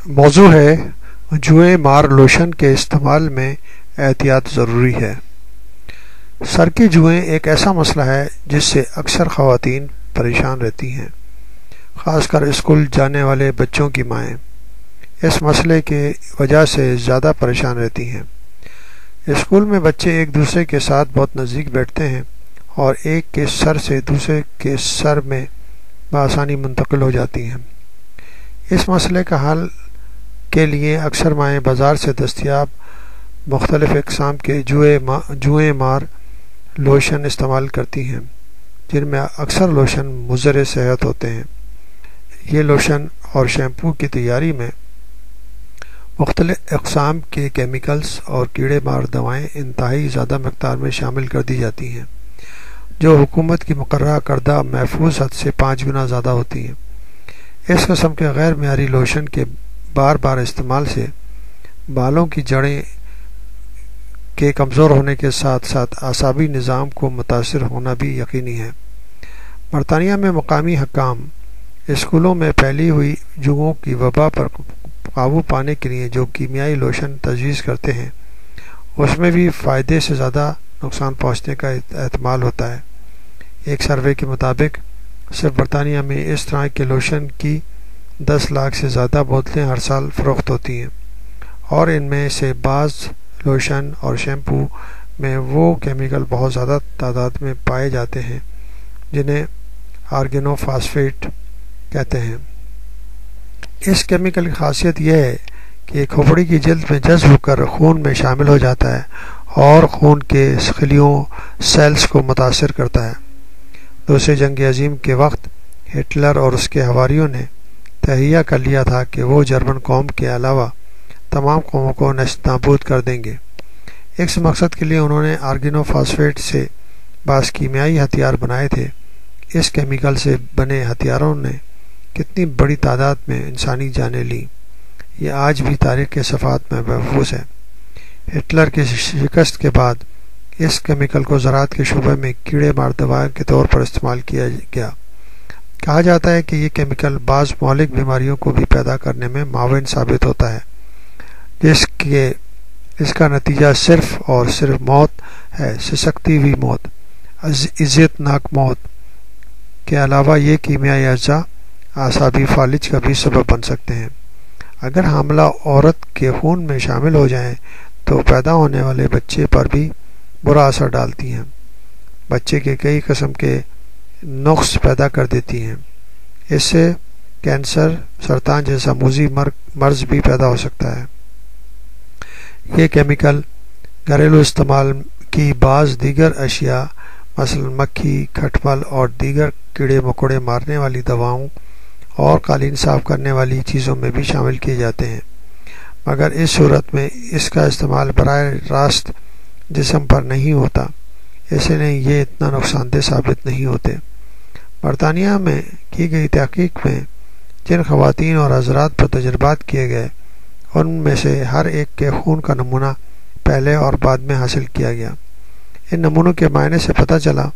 موضوع ہے جوئیں مار لوشن کے استعمال میں احتیاط ضروری ہے۔ سر کی جوئیں ایک ایسا مسئلہ ہے جس سے اکثر خواتین پریشان رہتی ہیں، خاص کر اسکول جانے والے بچوں کی مائیں اس مسئلے کی وجہ سے زیادہ پریشان رہتی ہیں۔ اسکول میں بچے ایک دوسرے کے ساتھ بہت نزدیک بیٹھتے ہیں اور ایک کے سر سے دوسرے کے سر میں بآسانی منتقل ہو جاتی ہیں۔ اس مسئلے کا حل کے لیے اکثر مائیں بازار سے دستیاب مختلف اقسام کے جوئیں مار لوشن استعمال کرتی ہیں، جن میں اکثر لوشن مضر صحت ہوتے ہیں۔ یہ لوشن اور شیمپو کی تیاری میں مختلف اقسام کے کیمیکلز اور کیڑے مار دوائیں انتہائی زیادہ مقدار میں شامل کر دی جاتی ہیں، جو حکومت کی مقررہ کردہ محفوظ حد سے 5 گنا زیادہ ہوتی ہیں۔ اس قسم کے غیر معیاری لوشن کے بار بار استعمال سے بالوں کی جڑیں کے کمزور ہونے کے ساتھ ساتھ اعصابی نظام کو متاثر ہونا بھی یقینی ہے۔ برطانیہ میں مقامی حکام اسکولوں میں پھیلی ہوئی جوؤں کی وبا پر قابو پانے کے لیے جو کیمیائی لوشن تجویز کرتے ہیں، اس میں بھی فائدے سے زیادہ نقصان پہنچنے کا احتمال ہوتا ہے۔ ایک سروے کے مطابق صرف برطانیہ میں اس طرح کے لوشن کی 10 لاکھ سے زیادہ بوتلیں ہر سال فروخت ہوتی ہیں، اور ان میں سے بعض لوشن اور شیمپو میں وہ کیمیکل بہت زیادہ تعداد میں پائے جاتے ہیں جنہیں آرگینو فاسفیٹ کہتے ہیں۔ اس کیمیکل کی خاصیت یہ ہے کہ یہ کھوپڑی کی جلد میں جذب ہو کر خون میں شامل ہو جاتا ہے اور خون کے خلیوں سیلز کو متاثر کرتا ہے۔ دوسری جنگ عظیم کے وقت ہٹلر اور اس کے حواریوں نے تہیہ کر لیا تھا کہ وہ جرمن قوم کے علاوہ تمام قوموں کو نیست نابود کر دیں گے۔ اس مقصد کے لیے انہوں نے آرگینو فاسفیٹ سے بعض کیمیائی ہتھیار بنائے تھے۔ اس کیمیکل سے بنے ہتھیاروں نے کتنی بڑی تعداد میں انسانی جانیں لیں، یہ آج بھی تاریخ کے صفحات میں محفوظ ہے۔ ہٹلر کی شکست کے بعد اس کیمیکل کو زراعت کے شعبے میں کیڑے مار دوا کے طور پر استعمال کیا گیا۔ کہا جاتا ہے کہ یہ کیمیکل بعض مہلک بیماریوں کو بھی پیدا کرنے میں معاون ثابت ہوتا ہے، جس کا نتیجہ صرف اور صرف موت ہے، سسکتی ہوئی موت، اذیت ناک موت کے علاوہ یہ کیمیائی اجزاء اعصابی فالج کا بھی سبب بن سکتے ہیں۔ اگر حاملہ عورت کے خون میں شامل ہو جائیں تو پیدا ہونے والے بچے پر بھی برا اثر ڈالتی ہیں، بچے کے کئی قسم کے نقص پیدا کر دیتی ہیں۔ اس سے کینسر، سرطان جیسا موذی مرض بھی پیدا ہو سکتا ہے۔ یہ کیمیکل گھریلو استعمال کی بعض دیگر اشیاء مثلا مکھی، کھٹمل اور دیگر کیڑے مکوڑے مارنے والی دواؤں اور قالین صاف کرنے والی چیزوں میں بھی شامل کیے جاتے ہیں، مگر اس صورت میں اس کا استعمال براہ راست جسم پر نہیں ہوتا، اس لیے یہ اتنا نقصان دہ ثابت نہیں ہوتے۔ برطانیہ میں کی گئی تحقیق میں جن خواتین اور حضرات پر تجربات کیے گئے، ان میں سے ہر ایک کے خون کا نمونہ پہلے اور بعد میں حاصل کیا گیا۔ ان نمونوں کے معائنے سے پتہ چلا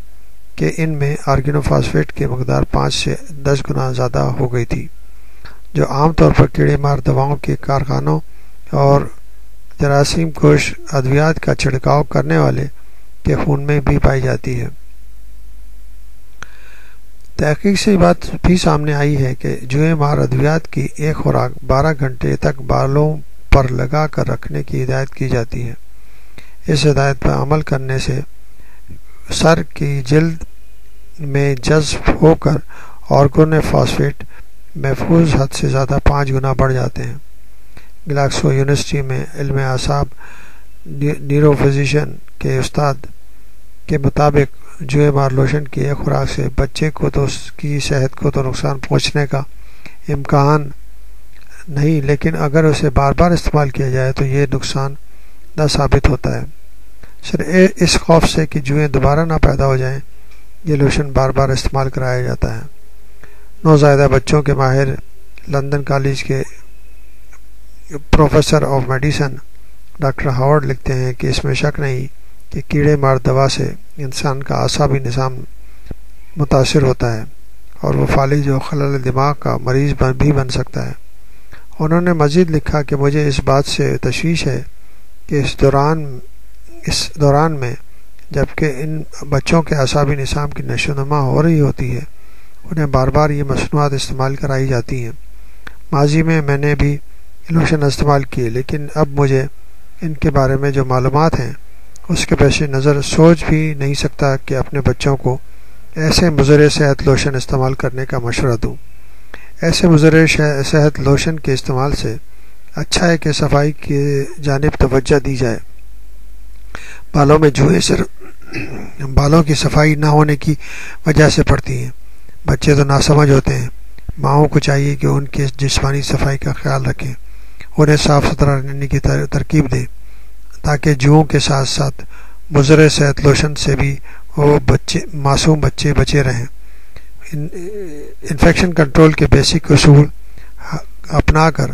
کہ ان میں آرگینو فاسفیٹ کی مقدار 5 سے 10 گنا زیادہ ہو گئی تھی، جو عام طور پر کیڑے مار دواؤں کے کارخانوں اور جراثیم کش ادویات کا چھڑکاؤ کرنے والے کے خون میں بھی پائی جاتی ہے۔ تحقیق سے بات بھی سامنے آئی ہے کہ جوئیں مار ادویات کی ایک خوراک 12 گھنٹے تک بالوں پر لگا کر رکھنے کی ہدایت کی جاتی ہے۔ اس ہدایت پر عمل کرنے سے سر کی جلد میں جذب ہو کر آرگینو فاسفیٹ محفوظ حد سے زیادہ 5 گنا بڑھ جاتے ہیں۔ گلاکسو یونیورسٹی میں علم اعصاب نیورو فزیشن کے استاد کے مطابق جوئیں مار لوشن کی ایک خوراک سے بچے کو تو اس کی صحت کو تو نقصان پہنچنے کا امکان نہیں، لیکن اگر اسے بار بار استعمال کیا جائے تو یہ نقصان دہ ثابت ہوتا ہے۔ صرف اس خوف سے کہ جوئیں دوبارہ نہ پیدا ہو جائیں، یہ لوشن بار بار استعمال کرایا جاتا ہے۔ نوزائیدہ بچوں کے ماہر لندن کالج کے professor of medicine doctor Howard لکھتے ہیں کہ اس میں شک نہیں کہ کیڑے مار دوا سے انسان کا اعصابی نظام متاثر ہوتا ہے اور وہ فالج و خلل دماغ کا مریض بھی بن سکتا ہے، انہوں نے مزید لکھا کہ مجھے اس بات سے تشویش ہے کہ اس دوران میں جبکہ ان بچوں کے اعصابی نظام کی نشو و نما ہو رہی ہوتی ہے انہیں بار بار یہ مصنوعات استعمال کرائی جاتی ہیں۔ ماضی میں میں نے بھی لوشن استعمال کیے، لیکن اب مجھے ان کے بارے میں جو معلومات ہیں اس کے پیش نظر سوچ بھی نہیں سکتا کہ اپنے بچوں کو ایسے مضر صحت لوشن استعمال کرنے کا مشورہ دوں۔ ایسے مضر صحت لوشن کے استعمال سے اچھا ہے کہ صفائی کی جانب توجہ دی جائے۔ بالوں میں جوئیں صرف بالوں کی صفائی نہ ہونے کی وجہ سے پڑتی ہیں۔ بچے تو ناسمجھ ہوتے ہیں، ماؤں کو چاہیے کہ ان کی جسمانی صفائی کا خیال رکھیں، انہیں صاف ستھرا رہنے کی ترکیب دیں تاکہ جوؤں کے ساتھ ساتھ مضر صحت لوشن سے بھی وہ معصوم بچے بچے رہیں۔ انفیکشن کنٹرول کے بیسک اصول اپنا کر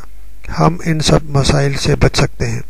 ہم ان سب مسائل سے بچ سکتے ہیں۔